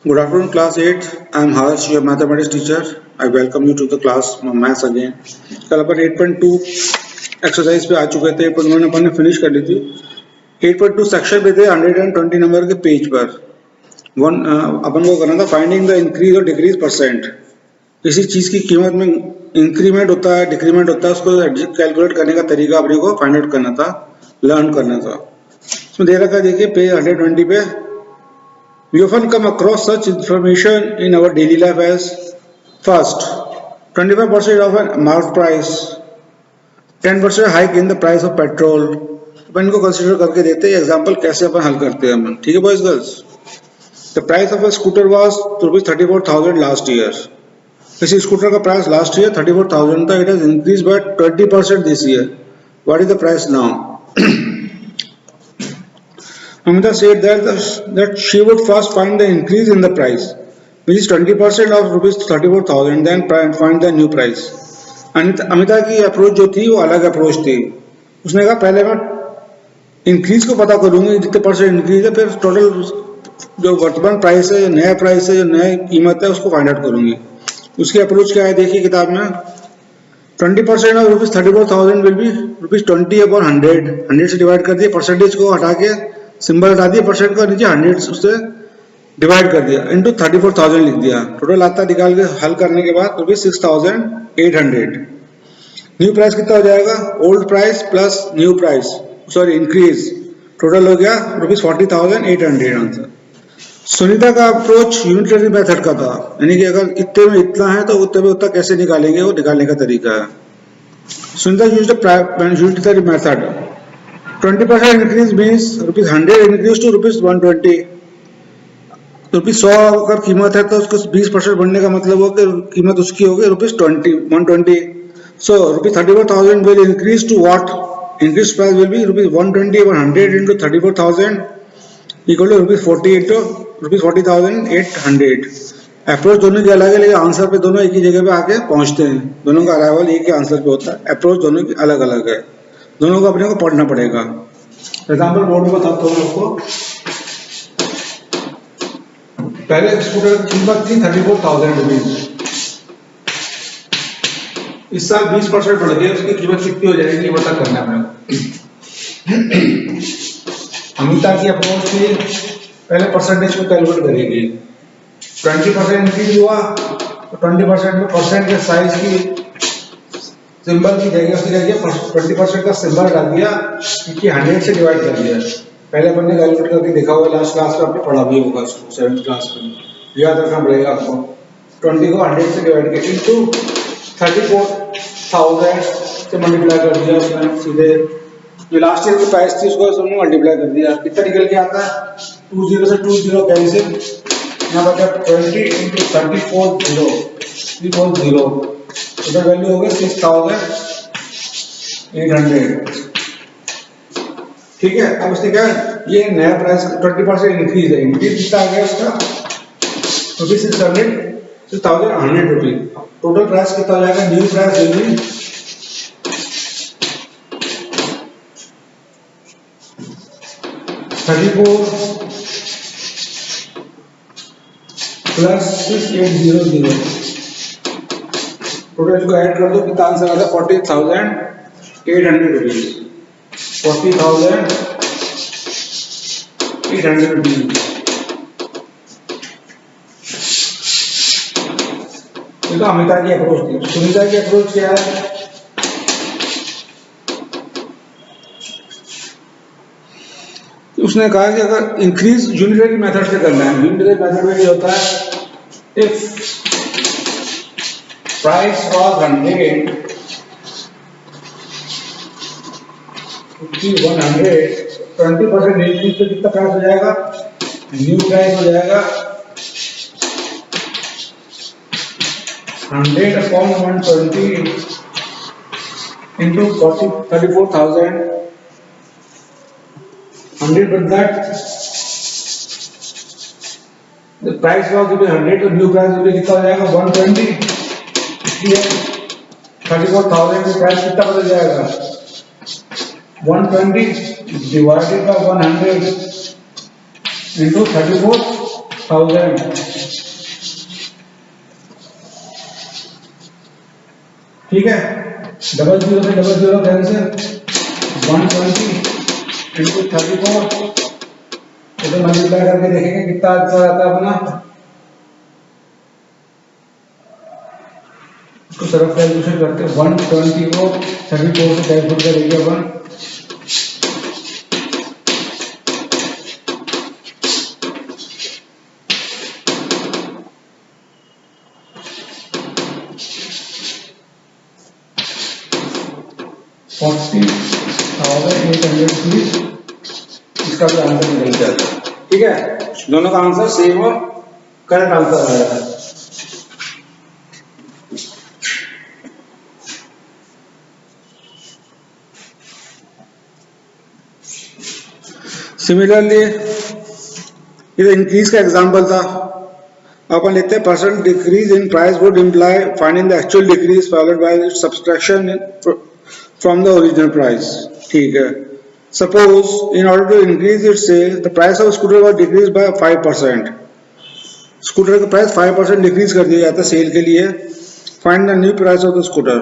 Good afternoon, class 8. I am Harsh, your mathematics teacher. I welcome you to the class maths again. कल अपन 8.2 exercise पे आ चुके थे, 8.1 अपन ने finish कर ली थी। 8.2 सेक्शन पे थे 120 नंबर के पेज पर। अपन को करना था फाइंडिंग द इंक्रीज और डिक्रीज परसेंट। किसी चीज की कीमत में इंक्रीमेंट होता है, डिक्रीमेंट होता है, उसको कैलकुलेट करने का तरीका अपने को फाइंड आउट करना था, लर्न करना था। इसमें दे रखा है, देखिए पेज 120 पे। We often come across such information in our daily life as first, 25% of an marked price, 10% hike in the price of petrol। अपन इनको कंसिडर करके देखते हैं एग्जाम्पल कैसे अपन हल करते हैं अपन। ठीक है boys girls. The price of a scooter was ₹34,000 last year. किसी स्कूटर का प्राइस लास्ट ईयर 34,000 था। It has increase by 20% this year. What is the price now? Amita said that she would first find the increase in the price, which is 20% of ₹34,000, then find the new price. Amita की approach जो थी वो अलग approach थी। उसने कहा पहले मैं इंक्रीज को पता करूंगी, जितने परसेंट इंक्रीज है, फिर टोटल जो वर्तमान प्राइस है, नया प्राइस है, जो नया कीमत है, उसको फाइंड आउट करूंगी। उसकी अप्रोच क्या है देखिए किताब में। 20% ऑफ ₹34,000 विल बी ₹20/100। 100 से डिवाइड कर दिया, परसेंटेज को हटा के सिंबल हटा दिया, परसेंट का नीचे 100 उससे डिवाइड कर दिया, इंटू 34,000 लिख दिया। टोटल आता निकाल के हल करने के बाद ₹6,800। न्यू प्राइस कितना हो जाएगा? Old price plus new price, sorry increase, total हो गया ₹40,800 आंसर। सुनीता का अप्रोच यूनिटरी मेथड का था, यानी कि अगर इतने में इतना है तो उतने में उतना कैसे निकालेंगे, वो निकालने का तरीका है। Sunita used unitary method. 20% increase means ₹100 increase to ₹120। ₹100 अगर कीमत है तो उसको 20% बढ़ने का मतलब हो कि कीमत उसकी होगी ₹120। So ₹34,000 will increase to what? Increased price will be ₹120/100 into 34,000 equal to ₹40 into ₹40,800। Approach दोनों की अलग है, लेकिन आंसर पे दोनों एक ही जगह पे आके पहुंचते हैं। दोनों का अराइवल एक ही आंसर पे होता है। अप्रोच दोनों की अलग अलग है, दोनों को अपने को पढ़ना पड़ेगा। एग्जाम्पल बोर्ड में बताता हूँ आपको। पहले स्कूटर की कीमत थी ₹34,000। इस साल 20% बढ़ गया, उसकी कीमत कितनी हो जाएगी ये पता करना है अपने। अमिता की अप्रोच थी पहले परसेंटेज को कैलकुलेट करेगी। 20% इंक्रीज हुआ तो 20% में परसेंट के साइज की सिंबल की जगह उसकी जगह 20% का सिंबल डाल दिया, क्योंकि 100 से डिवाइड कर दिया। पहले अपन ने कैलकुलेट करके देखा हुआ, लास्ट क्लास में आपने पढ़ा भी होगा इसको, 7th क्लास में याद रखना पड़ेगा आपको। 20 को 100 से डिवाइड किया इंटू 34,000 से मल्टीप्लाई कर दिया उसने सीधे। जो लास्ट ईयर की प्राइस थी उसको उसने मल्टीप्लाई कर दिया। कितना निकल के आता है? 20 से 20 कैंसिल, यहाँ बचा 20 इंटू 340 तो वैल्यू हो गई 6,800। ठीक है, अब उसने क्या, ये नया प्राइस 20% इंक्रीज है। इंक्रीज कितना आ गया उसका? ₹6,100। टोटल प्राइस कितना हो जाएगा? New price will be ₹34,6,800। Total को ऐड कर दो, कितना आंसर आता है? ₹40,800। ₹40,800। तो अमिता की अप्रोच थी। सुनीता की अप्रोच क्या है? उसने कहा कि अगर इंक्रीज यूनिटरी मेथड से करना है। यूनिटरी मेथड में ये होता है, इफ प्राइस वाज 100 20% इंक्रीज तो कितना प्राइस हो जाएगा? न्यू प्राइस हो जाएगा 100/120 into 34,000। 100 but that the price was 100 तो न्यू प्राइस भी कितना हो जाएगा? 120। 34,000 का प्राइस कितना बदल जाएगा? 120 divided by 100 into 34 1000, ठीक है। डबल जीरो से डबल जीरो कैंसिल, 120 इंटू 34, इसे मल्टीप्लाई करके देखेंगे कितना आंसर आता है अपना। इसको सरफ कैलकुलेशन करते हैं, 120 को 34 से कैलकुलेट करेंगे अपन, इसका भी आंसर निकल जाता है, ठीक है। दोनों का आंसर सेम और करेक्ट आंसर आया है। सिमिलरली ये इंक्रीज का एग्जांपल था, अपन लेते हैं percent decrease in price would imply finding the actual decrease followed by subtraction from the original price, ठीक है। Suppose in order to increase its sale, the price of scooter was decreased by 5%. Scooter का price 5% decrease कर दिया जाता है cell के लिए। Find the new price of the scooter.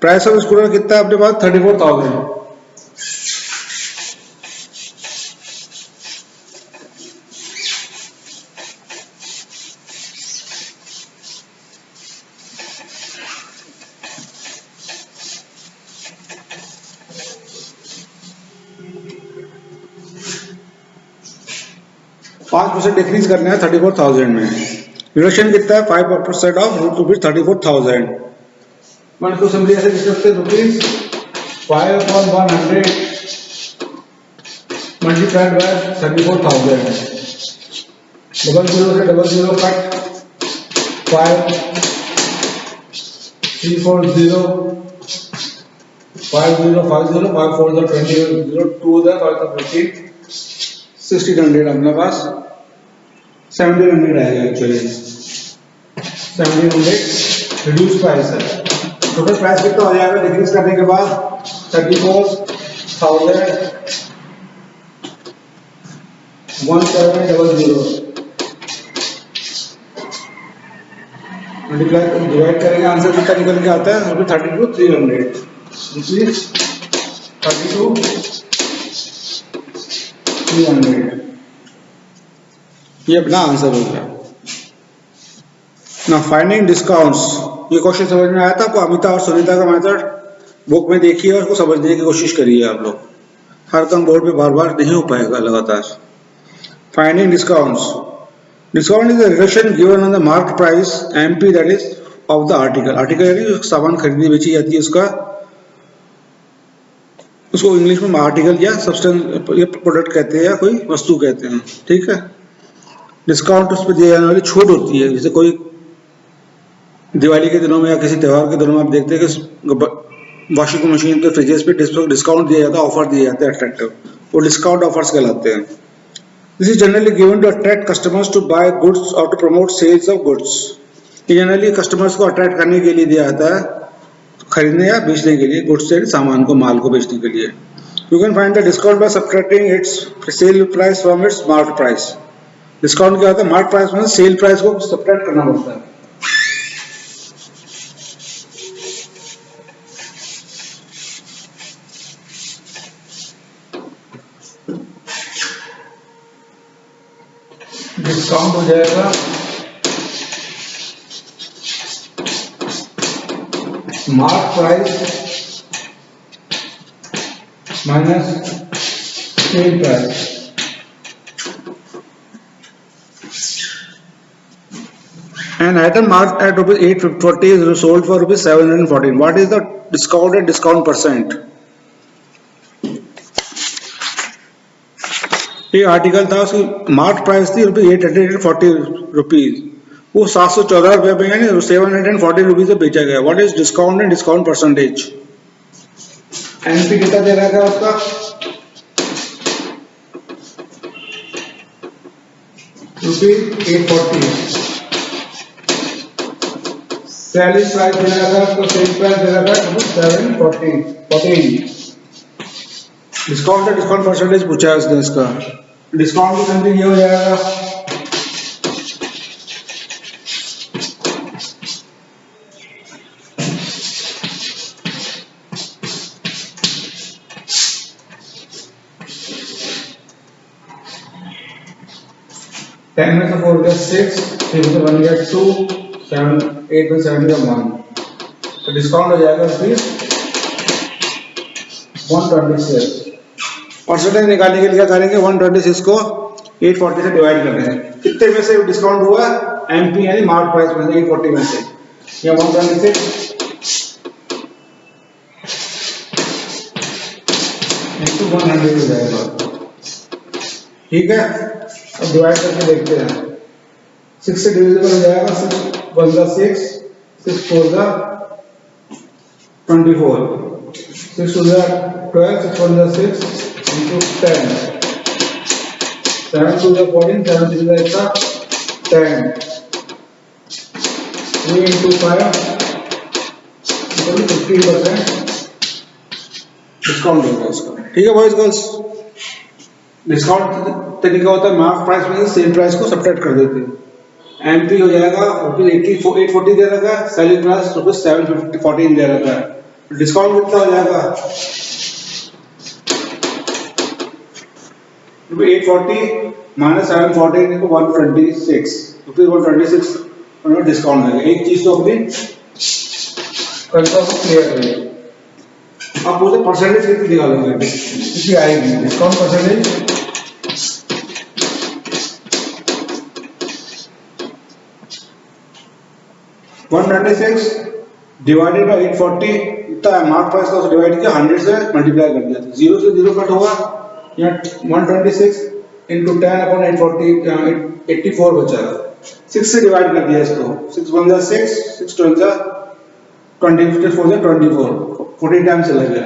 Price of scooter कितना है अपने पास? 34,000। %5 डिक्रीज करना है 34,000 में। रिडक्शन कितना है? 5% ऑफ रुपीज 34,000। वन को सिंपली ऐसे लिख सकते हैं, rupees 5/100 multiplied by 34,000। Double zero से डबल जीरो कट, 5 3 4 0 5 0 5 0 5 4 20 0 2 15 1600 अपने पास 1700 आएगा एक्चुअली। 1700 रिड्यूस प्राइस है। टोटल प्राइस कितना हो जाएगा डिक्रीज करने के बाद? 34,000 1700 मल्टीप्लाई डिवाइड करेंगे, आंसर कितना निकल के आता है? 32,300 32,300। ये अपना आंसर हो गया ना। फाइंडिंग डिस्काउंट्स, ये क्वेश्चन समझ में आया था आपको? अमिता और सुनीता का मेथड बुक में देखिए और उसको समझने की कोशिश करिए आप लोग। हर कम बोर्ड पे बार बार नहीं हो पाएगा लगातार। Finding discounts, discount is the reduction given on the mark price MP that is of the article. Article यानी सामान खरीदी बेची जाती है उसका, उसको इंग्लिश में आर्टिकल या सब्सटेंस या प्रोडक्ट कहते हैं या कोई वस्तु कहते हैं, ठीक है। डिस्काउंट उस पर दी जाने वाली छूट होती है। जैसे कोई दिवाली के दिनों में या किसी त्यौहार के दिनों में आप देखते हैं कि वॉशिंग मशीन पे, फ्रिजेस पे डिस्काउंट दिया जाता है, ऑफर दिए जाते हैं अट्रैक्टिव, वो डिस्काउंट ऑफर्स कहलाते हैं। This is generally given to attract customers to buy goods और to promote sales of goods. ये जनरली कस्टमर्स को अट्रैक्ट करने के लिए दिया जाता है, खरीदने या बेचने के लिए, गुड्स से सामान को, माल को बेचने के लिए। You can find the discount by subtracting it's sale price from its mark price. Discount क्या होता है? मार्क प्राइस में सेल प्राइस को सब्ट्रैक्ट करना पड़ता है। डिस्काउंट हो जाएगा mark price minus sale price. An item marked at rupees 840 is sold for rupees 714. What is the discount percent? ये आर्टिकल था, उसकी मार्क प्राइस थी रुपीज 840 रुपीज, वो 714 रुपए में यानी 740 रुपीज से बेचा गया। What is discount and discount percentage? NP कितना दे रहा था उसका? रुपीज 840। सेलिंग प्राइस दे रहा था तो सेल प्राइस दे रहा था 714। डिस्काउंट परसेंटेज पूछा है उसने इसका। डिस्काउंट की समथिंग ये हो जाएगा 10 में से 4 गया 6, 3 में से 1 गया 2, 7, 8 में 7 गया 1, तो डिस्काउंट हो जाएगा रुपीज 126। परसेंटेज निकालने के लिए क्या करेंगे, 126 को 840 से डिवाइड कर रहे हैं। कितने में से डिस्काउंट हुआ, एमपी यानी मार्क प्राइस में से 840 में से, या 126 इंटू 100 हो जाएगा। ठीक है, अब डिवाइड करके देखते हैं। 6 से डिविजिबल हो जाएगा, 6 1 जा 6, 6 4 जा 24, 6 2 जा 12, 6 1 जा 6 into 10, 7 2 जा 14, 7 3 जा 10, 3 into 5 equal to 15% डिस्काउंट होगा इसका। ठीक है बॉयज गर्ल्स, डिस्काउंट तरीका होता है मार्क प्राइस में से सेल प्राइस को सब्ट्रैक्ट कर देते हैं। एमपी हो जाएगा रुपीज 840 दे रखा है, सेलिंग प्राइस रुपीज 714 दे रखा है, डिस्काउंट कितना हो जाएगा, रुपीज 840 माइनस 714 इनको 126, रुपीज 126 डिस्काउंट देगा। एक चीज तो अपनी कंसेप्ट क्लियर है। अब मुझे परसेंटेज कितनी निकालोगे, कितनी आएगी डिस्काउंट परसेंटेज, डिवाइडेड बाई 840, इतना मार्क प्राइस का डिवाइड किया 100 से मल्टीप्लाई कर दिया, 0 से 0 कट होगा, यहाँ 126 इंटू 10 अपॉन 840 84 बचा, 6 से डिवाइड कर दिया इसको, 6 1 जा 6, 6 2 जा 20, 54 जा 24, 14 टाइम्स चला गया,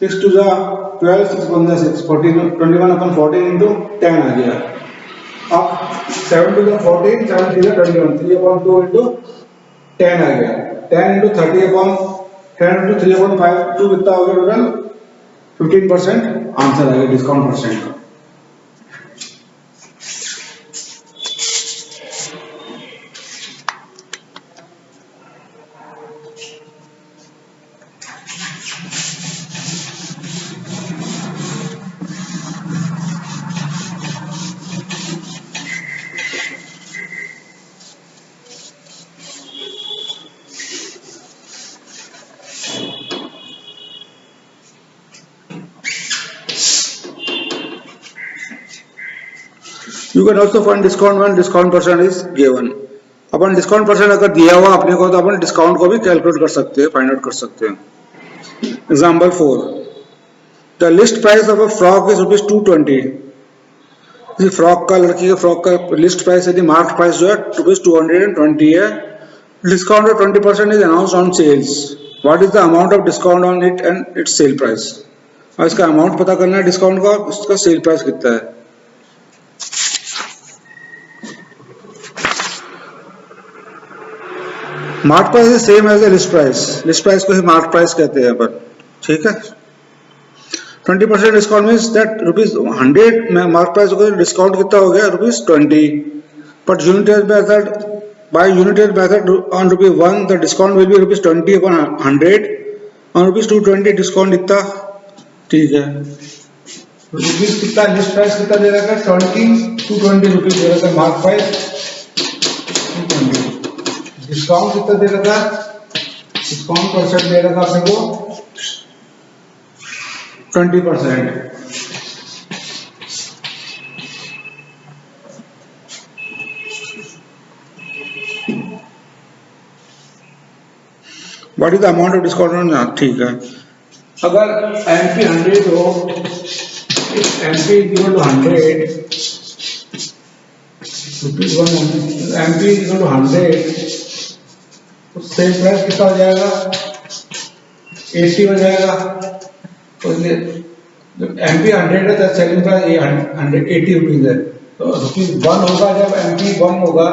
6 2 जा 12, 6 1 जा 6, 14 21 अपॉन 14 इंटू 10 आ गया। अब 7 2 जा 14, 7 3 जा 21, 3 अपॉन 2 इंटू 10 आ गया, 10 इंटू 30 अपॉन 10 इंटू 3 अपॉन 5, 2 कितना हो गया टोटल 15% आंसर आ गया डिस्काउंट परसेंट का। You can also find discount when discount percent is given. Upon discount percent अगर दिया हुआ अपने को तो अपन डिस्काउंट को भी कैलकुलेट कर सकते हैं, फाइंड आउट कर सकते हैं। Example 4, the list price of a frock is rupees 220। किसी फ्रॉक का, लड़की के फ्रॉक का लिस्ट प्राइस यदि मार्क प्राइस जो है रुपीज 220 है, discount of 20% is announced on sales, what is the amount of discount on it and its sale price. और इसका अमाउंट पता करना है डिस्काउंट का, इसका सेल प्राइस कितना है। Mark price is same as the list price, list price को ही मार्क प्राइस कहते हैं अपन। ठीक है, 20% डिस्काउंट मींस दैट रुपीज 100 में मार्क प्राइस को डिस्काउंट कितना हो गया rupees 20, but united method by united method on rupees 1 the discount will be rupees 20 upon 100 और रुपीज 220 डिस्काउंट इतना। ठीक है, रुपीज कितना लिस्ट प्राइस कितना दे रखा है 20, 220 रुपीज दे रखा है मार्क प्राइस, डिस्काउंट कितना दे रखा है, डिस्काउंट परसेंट दे रखा अपने को 20%। What is the amount of discount on, ठीक है, अगर एमपी 100 हो, MP equal to 100 rupees 1, MP equal to 100 तो सेल प्राइस कितना हो जाएगा 80 हो जाएगा। तो एमपी 100 है तो सेलिंग प्राइस 180 रुपीज है, तो रुपीज 1 होगा जब एमपी 1 होगा,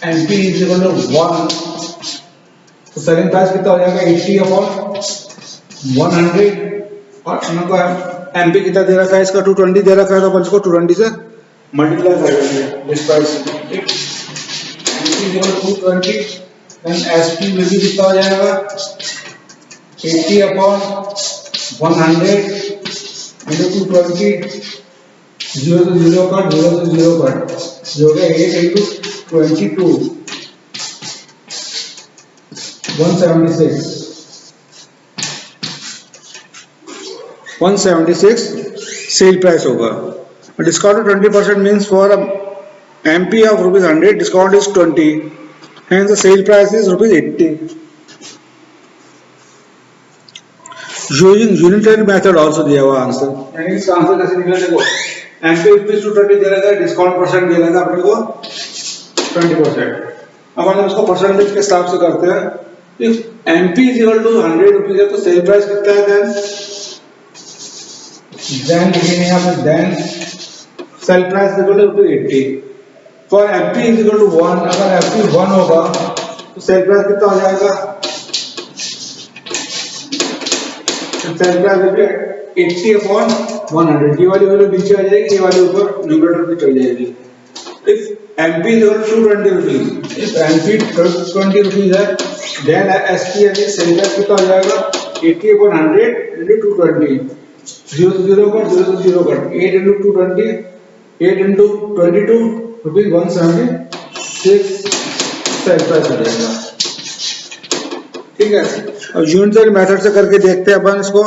एमपी इज इक्वल टू 1 तो सेलिंग प्राइस कितना हो जाएगा 80 अपॉन 100 और इनको एमपी कितना दे रखा है इसका 220 दे रखा है, तो अपन इसको 220 से मल्टीप्लाई कर देंगे list price. MP is equal to 220 then SP will be कितना हो जाएगा 80 अपॉन 100 into 220, 0 से 0 कट, 0 से 0 कट, जो हो गया 8 into 22 176 सेल प्राइस होगा। Discount 20% means for MP of rupees 100 discount is 20, hence the sale price is rupees 80. Using unitary method also दिया हुआ आंसर, यानी इसका आंसर कैसे निकला देखो, MP रुपीज 220 दे रखा है, डिस्काउंट परसेंट दे रखा है अपने को 20%। अब हम इसको परसेंटेज के हिसाब से करते हैं। If MP is equal to 100 rupees है तो सेल प्राइस कितना है, देन लिखेंगे यहाँ पे then sale price equal to rupees 80 for MP is equal to 1। अगर MP 1 होगा तो सेल प्राइस कितना हो जाएगा, सेल प्राइस होगी 80/100। ये वाली वैल्यू नीचे आ जाएगी, ये वाली ऊपर न्यूमरेटर पे चली जाएगी। If MP is equal to 220 rupees, if MP 20 rupees है देन SP यानी सेल प्राइस कितना हो जाएगा 80/100 into 220, 0 to 0 cut 0 to 0 cut 8 into 220 8 into 22 rupees 176 sale price हो जाएगा। ठीक है, अब यूनिटरी मेथड से करके देखते हैं अपन इसको।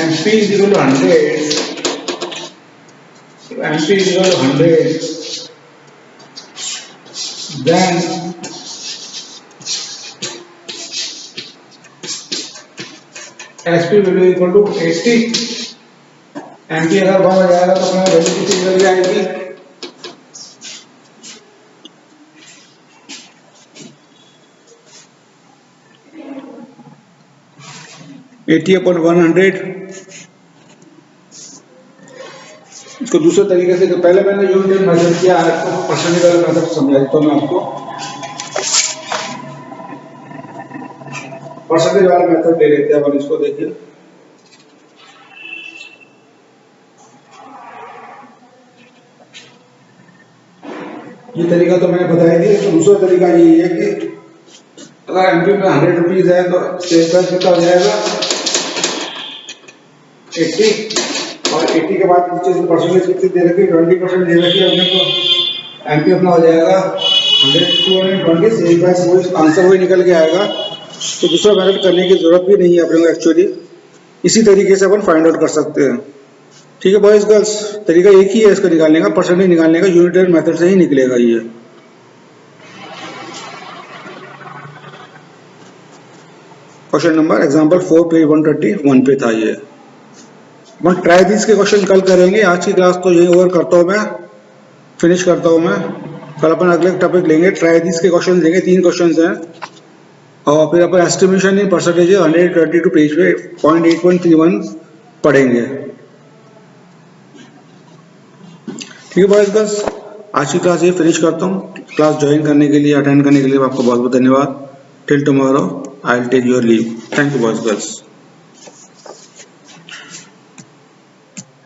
MP is equal to 100, MP is equal to 100, then SP will be equal to 80। MP अगर 1 हो जाएगा तो अपना वैल्यू कितनी निकल जाएगी, (80/100)। इसको दूसरे तरीके से, पहले मैंने यूनिटरी मेथड किया, आपको परसेंटेज वाला मेथड समझा देता हूं मैं आपको। परसेंटेज वाला मेथड ले लेते हैं अपन इसको, देखिए ये तरीका तो मैंने बताया दिया। तो दूसरा तरीका यही है कि अगर MP में 100 रुपीज है तो सेल प्राइस कितना हो जाएगा 80, और 80 के बाद नीचे से परसेंटेज कितनी दे रखी है 20% दे रखी है हमने, तो MP अपना हो जाएगा 100 to 120, सेल प्राइस वही आंसर वही निकल के आएगा। तो दूसरा मेथड करने की जरूरत भी नहीं है अपने को, एक्चुअली इसी तरीके से अपन फाइंड आउट कर सकते हैं। ठीक है बॉयज गर्ल्स, तरीका एक ही है इसका निकालने का, परसेंटेज निकालने का, यूनिटरी मेथड से ही निकलेगा ये। क्वेश्चन नंबर एग्जांपल 4 पेज 131 पे था ये। अपन ट्राई दिस के क्वेश्चन कल करेंगे। आज की क्लास तो यही ओवर करता हूँ मैं, फिनिश करता हूँ मैं। कल अपन अगले टॉपिक लेंगे, ट्राई दिस के क्वेश्चन लेंगे, 3 क्वेश्चन हैं, और फिर अपन एस्टिमेशन इन परसेंटेज 122 पेज पे 0.831 पढ़ेंगे। ठीक है बॉयज गर्ल्स, आज की क्लास ये फिनिश करता हूँ। क्लास ज्वाइन करने के लिए, अटेंड करने के लिए आपको बहुत बहुत धन्यवाद। Till tomorrow I will take your leave. Thank you boys girls.